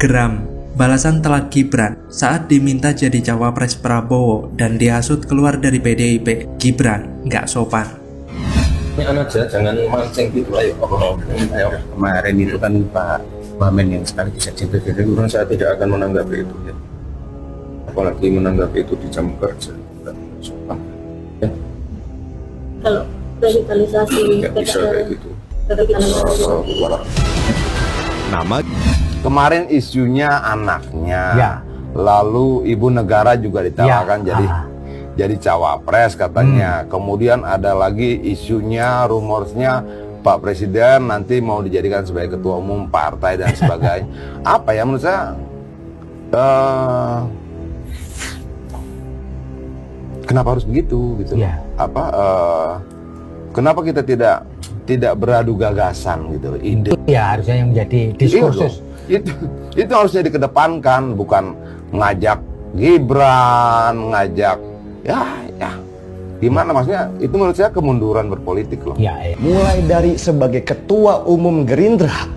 Geram, balasan telat Gibran saat diminta jadi cawapres Prabowo dan dihasut keluar dari PDIP. Gibran nggak sopan. Ini anak aja, jangan mancing gitu, ayo. Kemarin itu kan Pak Wamen yang sekali Sekjen PBB, Saya tidak akan menanggapi itu ya. Apalagi menanggapi itu di jam kerja. Ya. Kalau radikalisasi Nggak bisa kayak gitu. nama kemarin isunya anaknya, Ya. lalu ibu negara juga ditawarkan Ya. jadi cawapres katanya. Kemudian ada lagi isunya, rumorsnya Pak Presiden nanti mau dijadikan sebagai ketua umum partai dan sebagainya. Apa ya menurut saya? Kenapa harus begitu gitu? Ya. Kenapa kita tidak beradu gagasan gitu, ide? Ya harusnya yang menjadi diskursus. Itu harusnya dikedepankan, bukan ngajak Gibran, ngajak ya gimana, maksudnya itu menurut saya kemunduran berpolitik loh. Ya. Mulai dari sebagai ketua umum Gerindra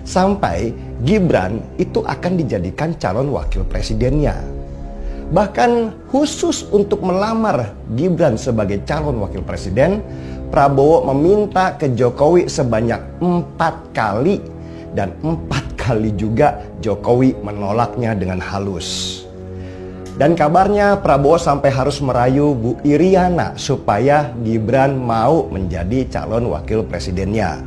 sampai Gibran itu akan dijadikan calon wakil presidennya. Bahkan khusus untuk melamar Gibran sebagai calon wakil presiden, Prabowo meminta ke Jokowi sebanyak 4 kali, dan 4 kali juga Jokowi menolaknya dengan halus. Dan kabarnya Prabowo sampai harus merayu Bu Iriana supaya Gibran mau menjadi calon wakil presidennya.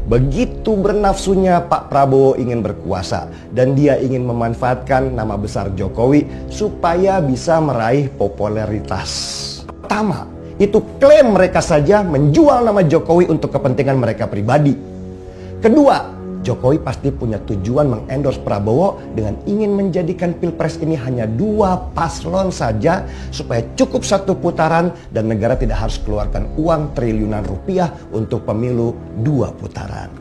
Begitu bernafsunya Pak Prabowo ingin berkuasa, dan dia ingin memanfaatkan nama besar Jokowi supaya bisa meraih popularitas. Pertama, itu klaim mereka saja menjual nama Jokowi untuk kepentingan mereka pribadi. Kedua, Jokowi pasti punya tujuan mengendorse Prabowo dengan ingin menjadikan pilpres ini hanya 2 paslon saja supaya cukup 1 putaran dan negara tidak harus keluarkan uang triliunan rupiah untuk pemilu 2 putaran.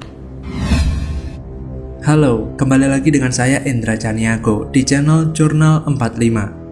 Halo, kembali lagi dengan saya Endra Caniago di channel Jurnal 45.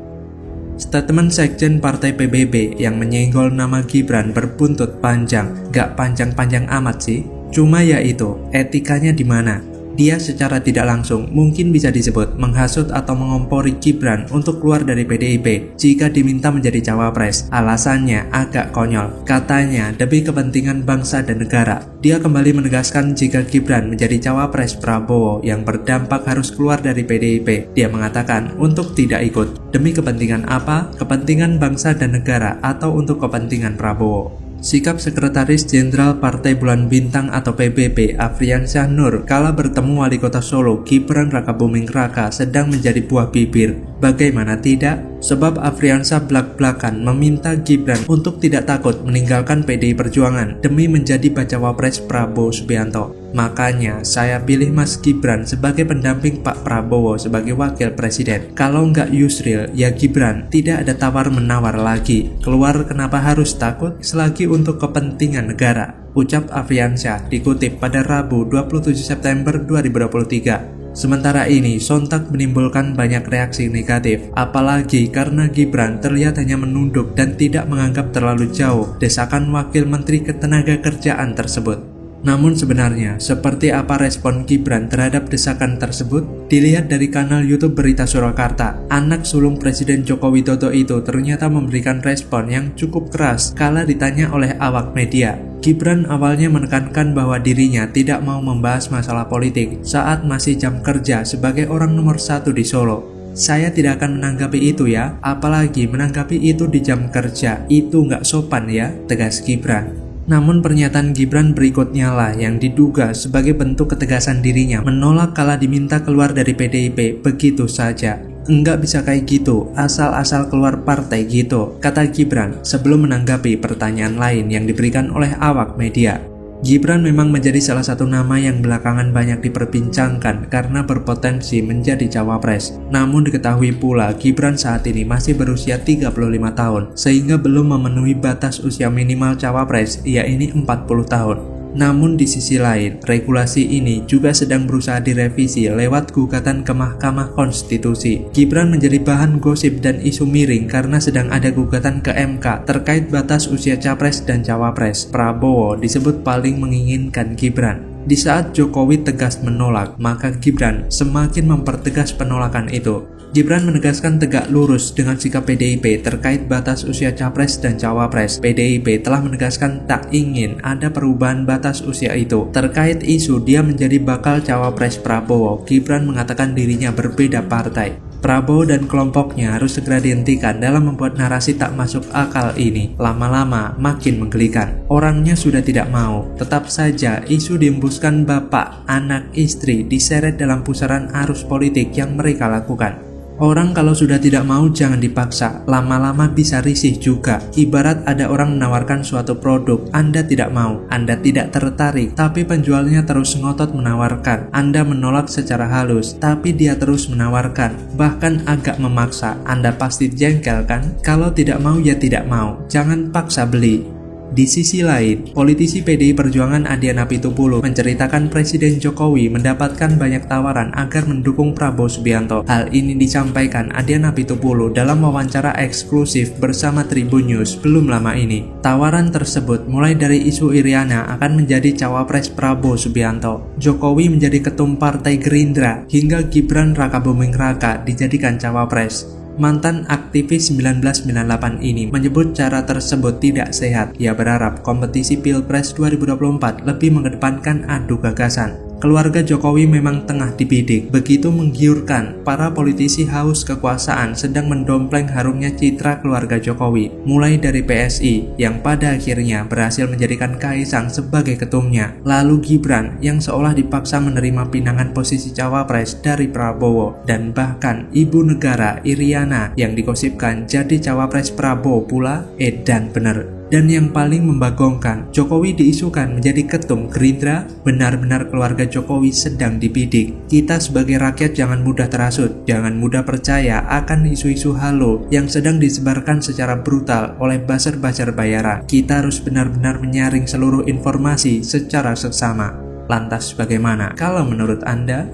Statement Sekjen Partai PBB yang menyenggol nama Gibran berbuntut panjang, gak panjang-panjang amat sih. Cuma ya itu, etikanya di mana? Dia secara tidak langsung mungkin bisa disebut menghasut atau mengompori Gibran untuk keluar dari PDIP jika diminta menjadi cawapres. Alasannya agak konyol. Katanya demi kepentingan bangsa dan negara. Dia kembali menegaskan jika Gibran menjadi cawapres Prabowo yang berdampak harus keluar dari PDIP. Dia mengatakan untuk tidak ikut. Demi kepentingan apa? Kepentingan bangsa dan negara atau untuk kepentingan Prabowo. Sikap Sekretaris Jenderal Partai Bulan Bintang atau PBB Afriansyah Nur kala bertemu Wali Kota Solo Gibran Rakabuming Raka sedang menjadi buah bibir. Bagaimana tidak? Sebab Afriansyah belak-belakan meminta Gibran untuk tidak takut meninggalkan PDI Perjuangan demi menjadi bacawa pres Prabowo Subianto. Makanya saya pilih Mas Gibran sebagai pendamping Pak Prabowo sebagai wakil presiden. Kalau nggak Yusril, ya Gibran. Tidak ada tawar-menawar lagi. Keluar kenapa harus takut selagi untuk kepentingan negara. Ucap Afriansyah dikutip pada Rabu 27 September 2023. Sementara ini sontak menimbulkan banyak reaksi negatif, apalagi karena Gibran terlihat hanya menunduk dan tidak menganggap terlalu jauh desakan Wakil Menteri Ketenagakerjaan tersebut. Namun sebenarnya, seperti apa respon Gibran terhadap desakan tersebut? Dilihat dari kanal YouTube Berita Surakarta, anak sulung Presiden Joko Widodo itu ternyata memberikan respon yang cukup keras kala ditanya oleh awak media. Gibran awalnya menekankan bahwa dirinya tidak mau membahas masalah politik saat masih jam kerja sebagai orang nomor 1 di Solo. Saya tidak akan menanggapi itu ya, apalagi menanggapi itu di jam kerja, itu nggak sopan ya, tegas Gibran. Namun pernyataan Gibran berikutnya lah yang diduga sebagai bentuk ketegasan dirinya menolak kala diminta keluar dari PDIP begitu saja. Enggak bisa kayak gitu, asal-asal keluar partai gitu, kata Gibran sebelum menanggapi pertanyaan lain yang diberikan oleh awak media. Gibran memang menjadi salah satu nama yang belakangan banyak diperbincangkan karena berpotensi menjadi cawapres. Namun diketahui pula Gibran saat ini masih berusia 35 tahun, sehingga belum memenuhi batas usia minimal cawapres, yaitu 40 tahun. Namun di sisi lain, regulasi ini juga sedang berusaha direvisi lewat gugatan ke Mahkamah Konstitusi. Gibran menjadi bahan gosip dan isu miring karena sedang ada gugatan ke MK terkait batas usia capres dan cawapres. Prabowo disebut paling menginginkan Gibran. Di saat Jokowi tegas menolak, maka Gibran semakin mempertegas penolakan itu. Gibran menegaskan tegak lurus dengan sikap PDIP terkait batas usia capres dan cawapres. PDIP telah menegaskan tak ingin ada perubahan batas usia itu. Terkait isu dia menjadi bakal cawapres Prabowo, Gibran mengatakan dirinya berbeda partai. Prabowo dan kelompoknya harus segera dihentikan dalam membuat narasi tak masuk akal ini. Lama-lama makin menggelikan. Orangnya sudah tidak mau. Tetap saja isu diembuskan bapak, anak, istri diseret dalam pusaran arus politik yang mereka lakukan. Orang kalau sudah tidak mau jangan dipaksa, lama-lama bisa risih juga. Ibarat ada orang menawarkan suatu produk, Anda tidak mau, Anda tidak tertarik, tapi penjualnya terus ngotot menawarkan. Anda menolak secara halus, tapi dia terus menawarkan, bahkan agak memaksa. Anda pasti jengkel kan? Kalau tidak mau ya tidak mau, jangan paksa beli. Di sisi lain, politisi PDI Perjuangan Adian Apitupulu menceritakan Presiden Jokowi mendapatkan banyak tawaran agar mendukung Prabowo Subianto. Hal ini disampaikan Adian Apitupulu dalam wawancara eksklusif bersama Tribun News belum lama ini. Tawaran tersebut mulai dari isu Iriana akan menjadi cawapres Prabowo Subianto, Jokowi menjadi ketum Partai Gerindra, hingga Gibran Rakabuming Raka dijadikan cawapres. Mantan aktivis 1998 ini menyebut cara tersebut tidak sehat. Ia berharap kompetisi Pilpres 2024 lebih mengedepankan adu gagasan. Keluarga Jokowi memang tengah dibidik, begitu menggiurkan. Para politisi haus kekuasaan sedang mendompleng harumnya citra keluarga Jokowi, mulai dari PSI yang pada akhirnya berhasil menjadikan Kaisang sebagai ketumnya, lalu Gibran yang seolah dipaksa menerima pinangan posisi cawapres dari Prabowo, dan bahkan ibu negara Iriana yang digosipkan jadi cawapres Prabowo pula. Edan bener. Dan yang paling membagongkan, Jokowi diisukan menjadi ketum Gerindra. Benar-benar keluarga Jokowi sedang dibidik. Kita sebagai rakyat jangan mudah terhasut, jangan mudah percaya akan isu-isu halo yang sedang disebarkan secara brutal oleh buzzer-buzzer bayaran. Kita harus benar-benar menyaring seluruh informasi secara seksama. Lantas bagaimana kalau menurut Anda?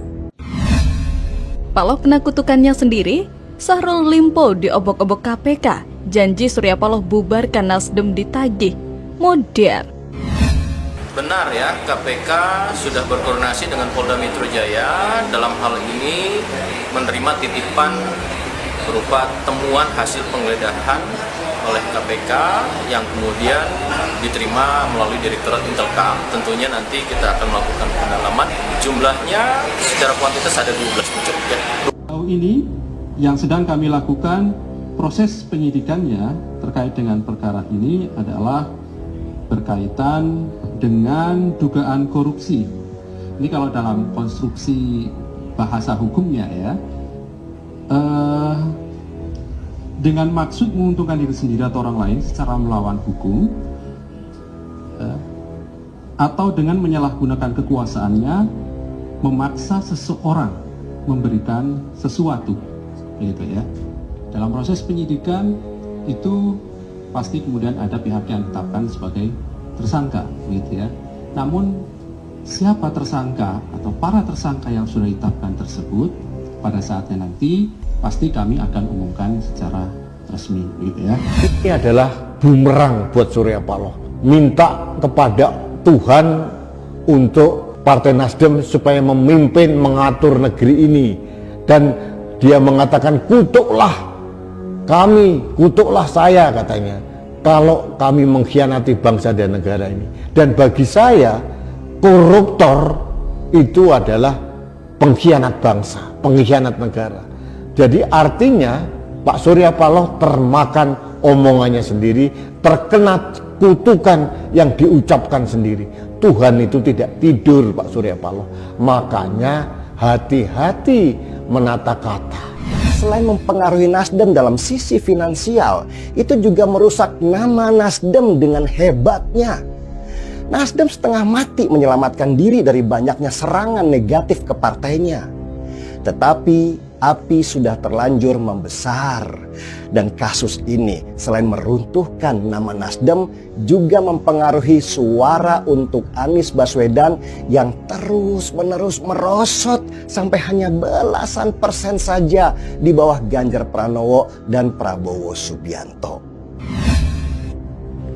Paloh kena kutukannya sendiri, Syahrul Limpo diobok-obok KPK. Janji Surya Paloh bubarkan Nasdem ditagih. Modern. Benar ya, KPK sudah berkoordinasi dengan Polda Metro Jaya dalam hal ini menerima titipan berupa temuan hasil penggeledahan oleh KPK yang kemudian diterima melalui Direktorat Intelkam. Tentunya nanti kita akan melakukan pendalaman. Jumlahnya secara kuantitas ada 12 pucuk ya. Ini yang sedang kami lakukan proses penyidikannya terkait dengan perkara ini adalah berkaitan dengan dugaan korupsi. Ini kalau dalam konstruksi bahasa hukumnya ya, dengan maksud menguntungkan diri sendiri atau orang lain secara melawan hukum, atau dengan menyalahgunakan kekuasaannya memaksa seseorang memberikan sesuatu, gitu ya. Dalam proses penyidikan itu pasti kemudian ada pihak yang ditetapkan sebagai tersangka, gitu ya. Namun siapa tersangka atau para tersangka yang sudah ditetapkan tersebut pada saatnya nanti pasti kami akan umumkan secara resmi, gitu ya. Ini adalah bumerang buat Surya Paloh. Minta kepada Tuhan untuk Partai Nasdem supaya memimpin mengatur negeri ini, dan dia mengatakan kutuklah kami, kutuklah saya katanya, kalau kami mengkhianati bangsa dan negara ini. Dan bagi saya, koruptor itu adalah pengkhianat bangsa, pengkhianat negara. Jadi artinya Pak Surya Paloh termakan omongannya sendiri, terkena kutukan yang diucapkan sendiri. Tuhan itu tidak tidur Pak Surya Paloh. Makanya hati-hati menata kata. Selain mempengaruhi Nasdem dalam sisi finansial, itu juga merusak nama Nasdem dengan hebatnya. Nasdem setengah mati menyelamatkan diri dari banyaknya serangan negatif ke partainya. Tetapi api sudah terlanjur membesar. Dan kasus ini selain meruntuhkan nama Nasdem, juga mempengaruhi suara untuk Anies Baswedan yang terus-menerus merosot sampai hanya belasan persen saja di bawah Ganjar Pranowo dan Prabowo Subianto.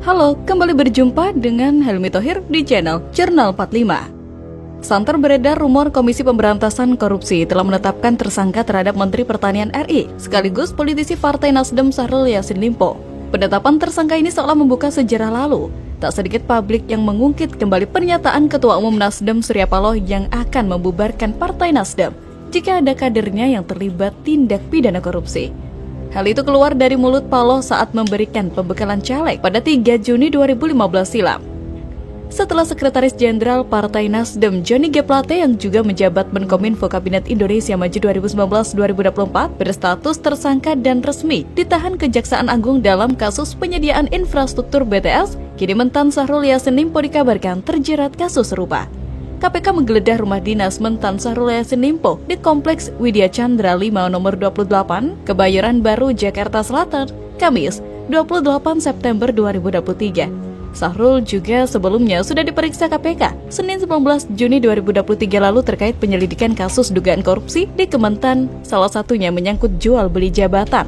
Halo, kembali berjumpa dengan Helmi Thohir di channel Jurnal 45. Santer beredar rumor Komisi Pemberantasan Korupsi telah menetapkan tersangka terhadap Menteri Pertanian RI, sekaligus politisi Partai Nasdem Syahrul Yassin Limpo. Penetapan tersangka ini seolah membuka sejarah lalu. Tak sedikit publik yang mengungkit kembali pernyataan Ketua Umum Nasdem Surya Paloh yang akan membubarkan Partai Nasdem jika ada kadernya yang terlibat tindak pidana korupsi. Hal itu keluar dari mulut Paloh saat memberikan pembekalan caleg pada 3 Juni 2015 silam. Setelah Sekretaris Jenderal Partai Nasdem Johnny G. Plate yang juga menjabat Menkominfo Kabinet Indonesia Maju 2019-2024 berstatus tersangka dan resmi ditahan Kejaksaan Agung dalam kasus penyediaan infrastruktur BTS, kini mentan Syahrul Yassin Limpo dikabarkan terjerat kasus serupa. KPK menggeledah rumah dinas mentan Syahrul Yassin Limpo di Kompleks Widya Chandra 5 nomor 28, Kebayoran Baru, Jakarta Selatan, Kamis 28 September 2023. Syahrul juga sebelumnya sudah diperiksa KPK Senin 19 Juni 2023 lalu terkait penyelidikan kasus dugaan korupsi di Kementan, salah satunya menyangkut jual beli jabatan.